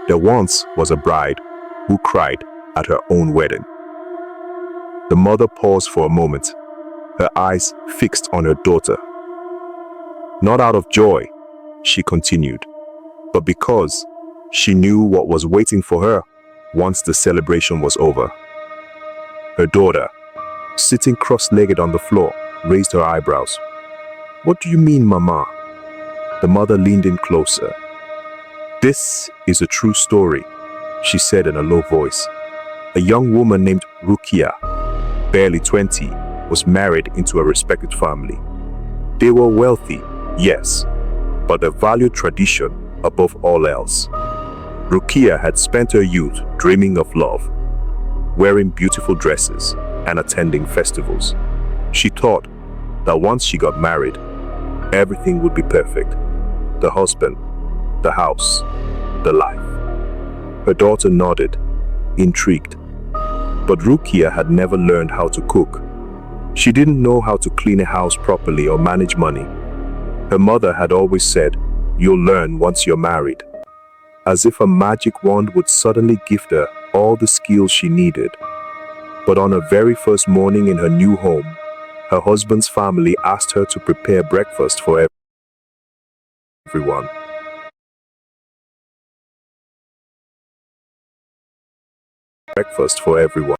There once was a bride who cried at her own wedding. The mother paused for a moment, her eyes fixed on her daughter. Not out of joy, she continued, but because she knew what was waiting for her once the celebration was over. Her daughter, sitting cross-legged on the floor, raised her eyebrows. "What do you mean, Mama?" The mother leaned in closer. "This is a true story," she said in a low voice. A young woman named Rukia, barely 20, was married into a respected family. They were wealthy, yes, but they valued tradition above all else. Rukia had spent her youth dreaming of love, wearing beautiful dresses and attending festivals. She thought that once she got married, everything would be perfect. The husband, the house, the life. Her daughter nodded, intrigued. But Rukia had never learned how to cook. She didn't know how to clean a house properly or manage money. Her mother had always said, "You'll learn once you're married." As if a magic wand would suddenly gift her all the skills she needed. But on her very first morning in her new home, her husband's family asked her to prepare breakfast for everyone. Breakfast for everyone.